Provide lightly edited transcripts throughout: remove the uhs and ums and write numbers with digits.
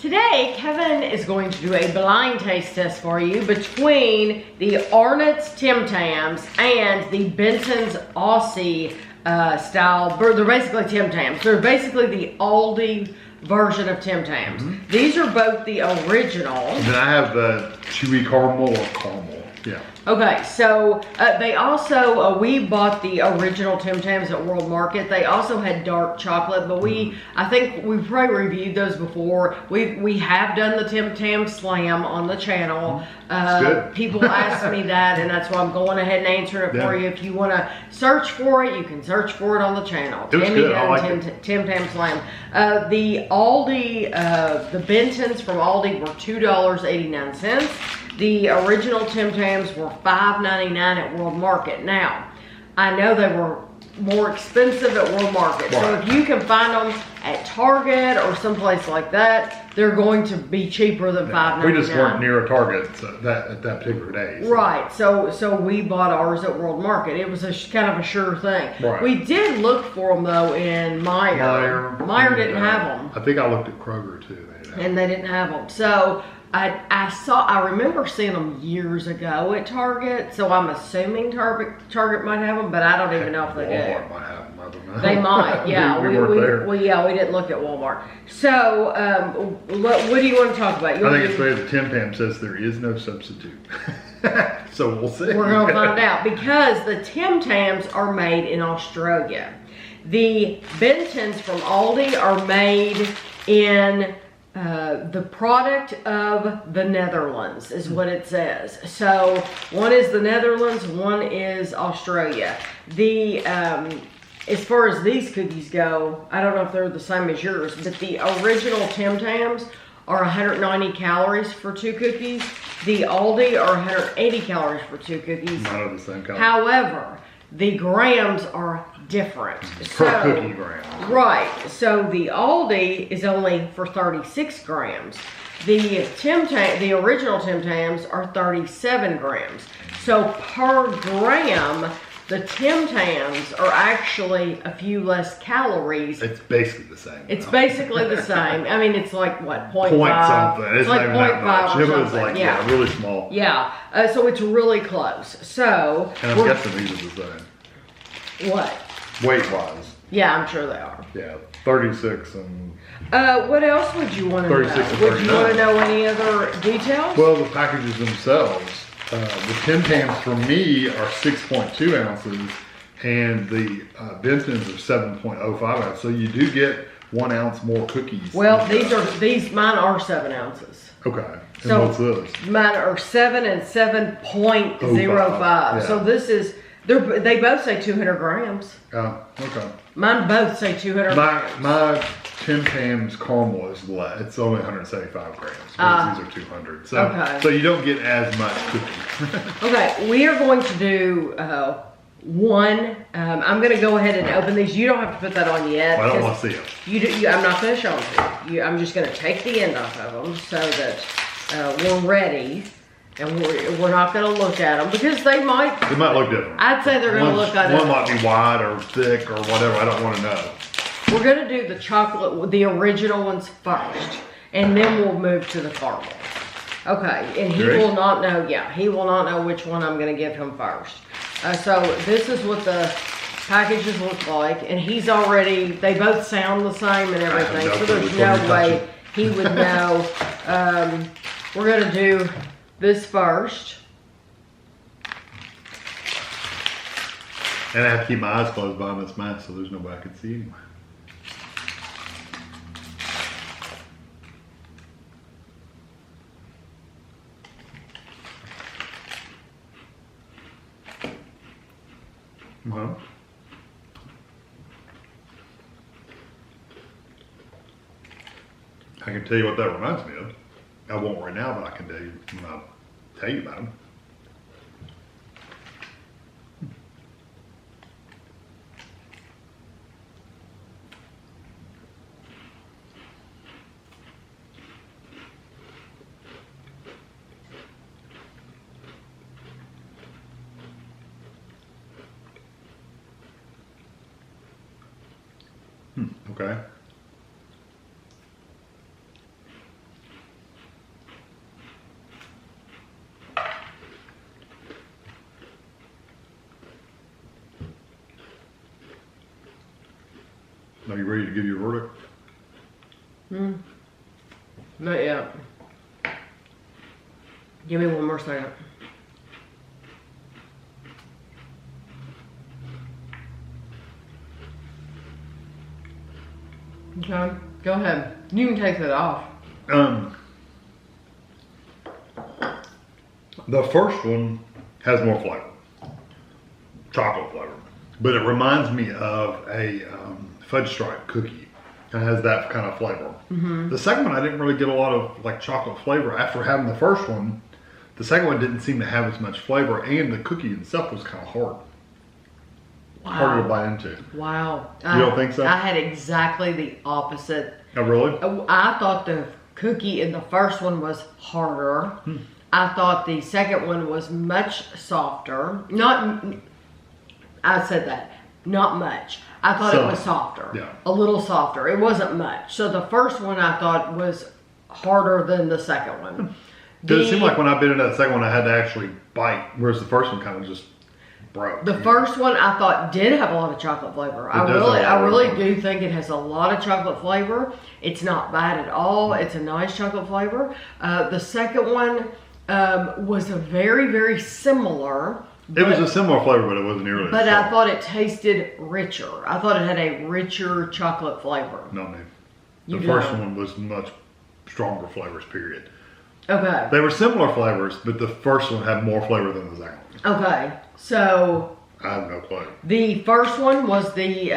Today, Kevin is going to do a blind taste test for you between the Arnott's Tim Tams and the Benton's Aussie style. They're basically Tim Tams. They're basically the Aldi version of Tim Tams. These are both the original. And then I have the chewy caramel or caramel. Yeah. Okay, so they also, we bought the original Tim Tams at World Market. They also had dark chocolate, but I think we've probably reviewed those before. We have done the Tim Tam Slam on the channel. Good. People ask me that, and that's why I'm going ahead and answering it for you. If you want to search for it, you can search for it on the channel. It was good. I like it. Tim Tam Slam. The Aldi, the Bentons from Aldi were $2.89. The original Tim Tams were $5.99 at World Market. Now, I know they were more expensive at World Market. Right. So if you can find them at Target or someplace like that, they're going to be cheaper than $5.99. We just weren't near a Target at that particular day. So. Right. So we bought ours at World Market. It was kind of a sure thing. Right. We did look for them though in Meijer. Meijer didn't have them. I think I looked at Kroger too. And they didn't have them. So I remember seeing them years ago at Target, so I'm assuming Target might have them, but I don't even know if they Walmart do. might have them, I don't know. They might, yeah. we weren't there. We didn't look at Walmart. So, what do you want to talk about? I think it's fair that Tim Tam says there is no substitute. So we'll see. We're going to find out, because the Tim Tams are made in Australia. The Bentons from Aldi are made in the product of the Netherlands is what it says. So one is the Netherlands, one is Australia. The as far as these cookies go, I don't know if they're the same as yours, but the original Tim Tams are 190 calories for 2 cookies. The Aldi are 180 calories for 2 cookies. Not of the same color. However, the grams are different. Per cookie grams. Right. So the Aldi is only for 36 grams. The original Tim Tams are 37 grams. So per gram, the Tim Tams are actually a few less calories. It's basically the same. It's basically the same. I mean, it's like what, 0.5? Point something. It's like not even that much. It was something. like really small. Yeah. So it's really close. So and I'm guessing these are the same. What? Weight wise. Yeah, I'm sure they are. Yeah, 36 and. What else would you want to know? 36 and Would you 39. want to know any other details? Well, the packages themselves. The Tim Tams for me are 6.2 ounces, and the Bentons are 7.05 ounces. So you do get 1 ounce more cookies. Well, mine are 7 ounces. Okay. And So what's this? Mine are 7 and 7.05. Yeah. So this is, they both say 200 grams. Oh, okay. Mine both say 200 grams. My Tim Tams caramel is less. It's only 175 grams. Whereas these are 200. So, okay. So you don't get as much cookie. Okay, we are going to do one. I'm going to go ahead and open these. You don't have to put that on yet. Well, I don't want to see them. I'm not going to show them to you. I'm just going to take the end off of them so that we're ready. And we're not going to look at them because they might look different. I'd say they're going to look at One might be wide or thick or whatever. I don't want to know. We're going to do the chocolate, the original ones first. And then we'll move to the caramel. Okay. And he will not know. Yeah. He will not know which one I'm going to give him first. So this is what the packages look like. And he's already, they both sound the same and everything. So there's no way he would know. We're going to do this first. And I have to keep my eyes closed behind this mask so there's no way I can see anyway. Well, I can tell you what that reminds me of. I won't right now, but I can tell you when I tell you about them. Okay. Are you ready to give your verdict? Not yet. Give me one more second. Okay, go ahead. You can take that off. The first one has more flavor, chocolate flavor, but it reminds me of a fudge stripe cookie. It has that kind of flavor. The second one, I didn't really get a lot of like chocolate flavor. After having the first one, the second one didn't seem to have as much flavor, and the cookie itself was kind of hard. Wow. Harder to bite into. Wow. You don't think so? I had exactly the opposite. Oh, really? I thought the cookie in the first one was harder. I thought the second one was much softer. I said that. Not much. I thought it was softer. Yeah. A little softer. It wasn't much. So the first one I thought was harder than the second one. It seemed like when I bit into that second one, I had to actually bite, whereas the first one kind of just broke. The first one I thought did have a lot of chocolate flavor. I really do think it has a lot of chocolate flavor. It's not bad at all. It's a nice chocolate flavor. The second one was a very, very similar. It was a similar flavor, but it wasn't nearly. But I thought it tasted richer. I thought it had a richer chocolate flavor. No, man. The first one was much stronger flavors, period. Okay. They were similar flavors, but the first one had more flavor than the second one. Okay. So. I have no clue. The first one was the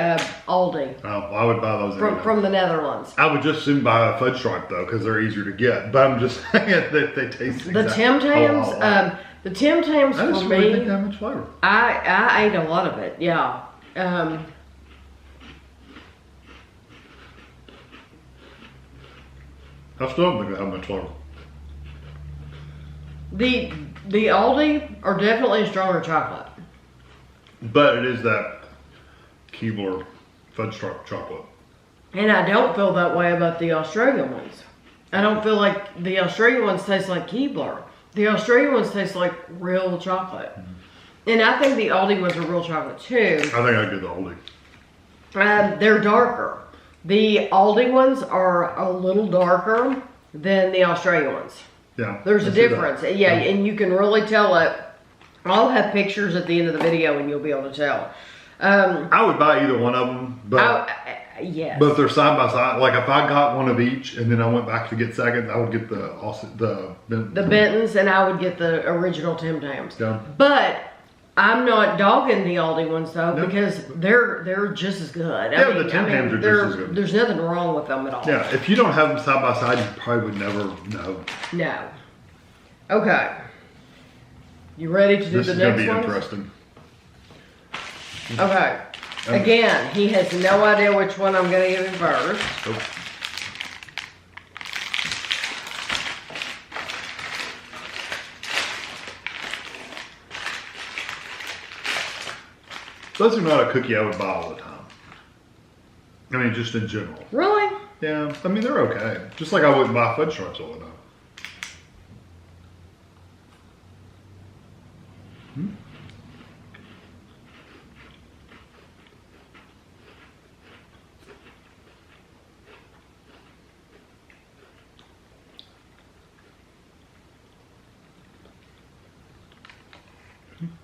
Aldi. Oh, I would buy those from the Netherlands. I would just soon buy a fudge stripe though, because they're easier to get. But I'm just saying that they taste the Tim Tams. The Tim Tams for me. I just really didn't have much flavor. I ate a lot of it. Yeah. I still don't think they have much flavor. The Aldi are definitely stronger chocolate. But it is that Keebler fudge stripe chocolate. And I don't feel that way about the Australian ones. I don't feel like the Australian ones taste like Keebler. The Australian ones taste like real chocolate. And I think the Aldi ones are real chocolate too. I think I'd get the Aldi. They're darker. The Aldi ones are a little darker than the Australian ones. Yeah. There's a difference. Yeah, and you can really tell it. I'll have pictures at the end of the video and you'll be able to tell. I would buy either one of them, but yes. But if they're side by side, like if I got one of each and then I went back to get seconds, I would get the Bentons, and I would get the original Tim Tams. Yeah. But I'm not dogging the Aldi ones though, because they're just as good. Yeah, the Tim Tams are just as good. There's nothing wrong with them at all. Yeah, if you don't have them side by side, you probably would never know. No. Okay. You ready to do the next one? This is going to be interesting. Okay. Again, he has no idea which one I'm going to give him first. Oh. Those are not a cookie I would buy all the time. I mean, just in general. Really? Yeah. I mean, they're okay. Just like I wouldn't buy fudge stripes all the time.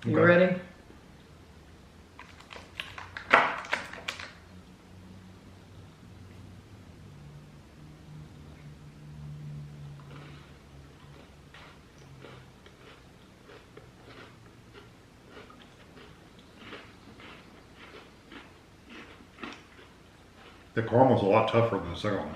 You ready? The caramel's a lot tougher than the second one.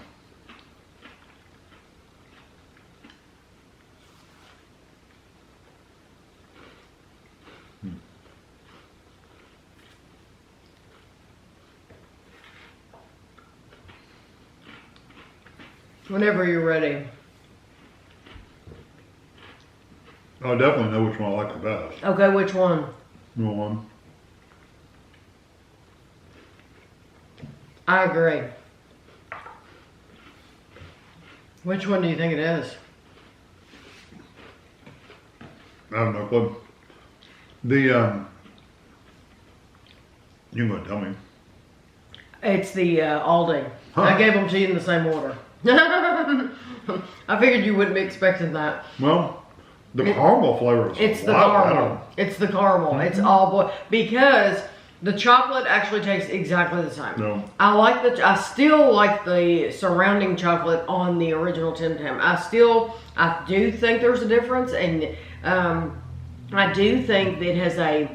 Whenever you're ready. I definitely know which one I like the best. Okay, which one? Number one. I agree. Which one do you think it is? I have no clue. You can go tell me. It's the Aldi. Huh. I gave them to you in the same order. I figured you wouldn't be expecting that. Well, the caramel flavor is It's the a lot caramel. better. It's the caramel. It's all boy because the chocolate actually tastes exactly the same. No. I still like the surrounding chocolate on the original Tim Tam. I do think there's a difference, and I do think that it has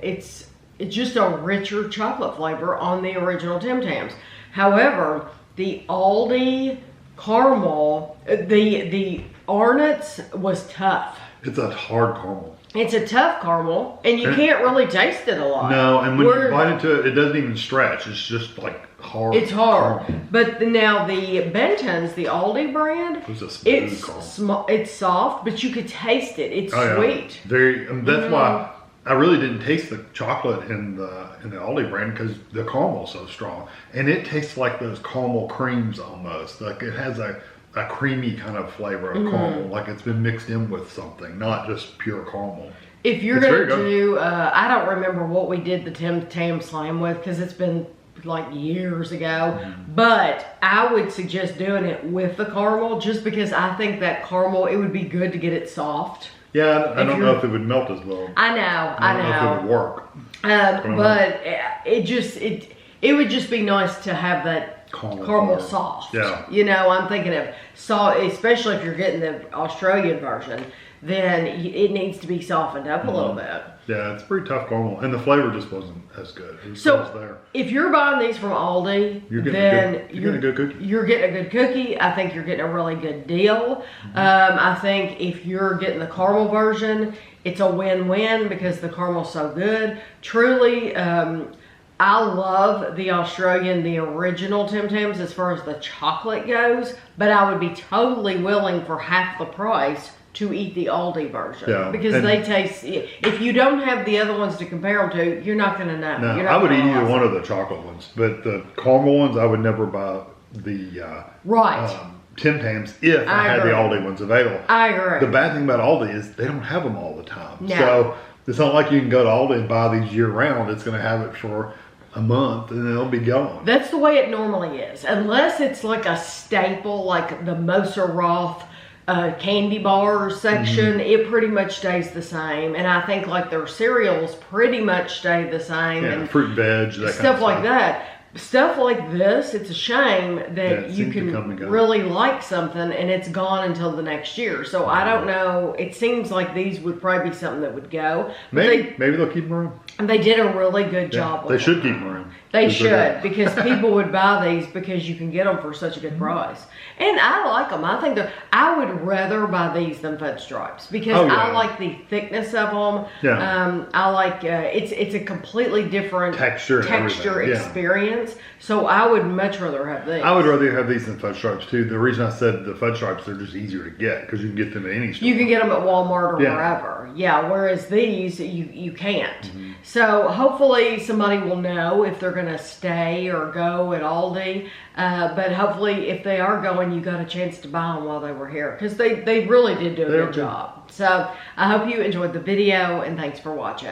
it's just a richer chocolate flavor on the original Tim Tams. However, the Aldi caramel, the Arnott's was tough. It's a hard caramel. It's a tough caramel, and you can't really taste it a lot. No, and when you bite into it, it doesn't even stretch. It's just like hard. It's hard. caramel. But now the Benton's, the Aldi brand, It's a smooth caramel. it's soft, but you could taste it. It's Oh, yeah. sweet. Very. And that's why I really didn't taste the chocolate in the Aldi brand because the caramel's so strong, and it tastes like those caramel creams almost. Like it has a creamy kind of flavor of caramel, like it's been mixed in with something, not just pure caramel. If you're It's very going to good. do, I don't remember what we did the Tim Tam Slam with because it's been like years ago, but I would suggest doing it with the caramel just because I think that caramel, it would be good to get it soft. Yeah, I don't know if it would melt as well. I know. I don't know if it would work. But it would just be nice to have that caramel flavor. soft. Yeah. You know, I'm thinking of salt, especially if you're getting the Australian version, then it needs to be softened up a little bit. Yeah, it's pretty tough caramel, and the flavor just wasn't as good. It was So just there. if you're buying these from Aldi, You're getting a good cookie. You're getting a good cookie. I think you're getting a really good deal. I think if you're getting the caramel version, it's a win-win because the caramel's so good. Truly, I love the Australian, the original Tim Tams as far as the chocolate goes, but I would be totally willing for half the price to eat the Aldi version. Yeah, Because and- they taste, if you don't have the other ones to compare them to, you're not going to know. No, You're not I would eat gonna either realize one it. of the chocolate ones, but the caramel ones, I would never buy the Right. Tim Tams if I had agree. the Aldi ones available. I agree. The bad thing about Aldi is they don't have them all the time. No. So it's not like you can go to Aldi and buy these year round. It's going to have it for a month and then it'll be gone. That's the way it normally is. Unless it's like a staple, like the Moser Roth candy bar section, it pretty much stays the same. And I think like their cereals pretty much stay the same. Yeah, And fruit and veg, that kind of stuff like that. Stuff like this, it's a shame Yeah, that it you seems to come and can go. really like something and it's gone until the next year. So I don't know. It seems like these would probably be something that would go. But Maybe they'll keep them around. they did a really good Yeah, job with they them. should keep them around. They 'Cause they're should, because people would buy these because you can get them for such a good price. And I like them. I think I would rather buy these than Fudge Stripes because Oh, yeah. I like the thickness of them. Yeah. I like it's a completely different Texture and everything, yeah. experience. So I would much rather have these. I would rather have these than Fudge Stripes too. The reason I said the Fudge Stripes, they're just easier to get because you can get them at any store. You can get them at Walmart or Yeah. wherever. Yeah, whereas these, you can't. Mm-hmm. So hopefully somebody will know if they're going to stay or go at Aldi. But hopefully if they are going, you got a chance to buy them while they were here. Because they really did do a They are good good. job. So I hope you enjoyed the video and thanks for watching.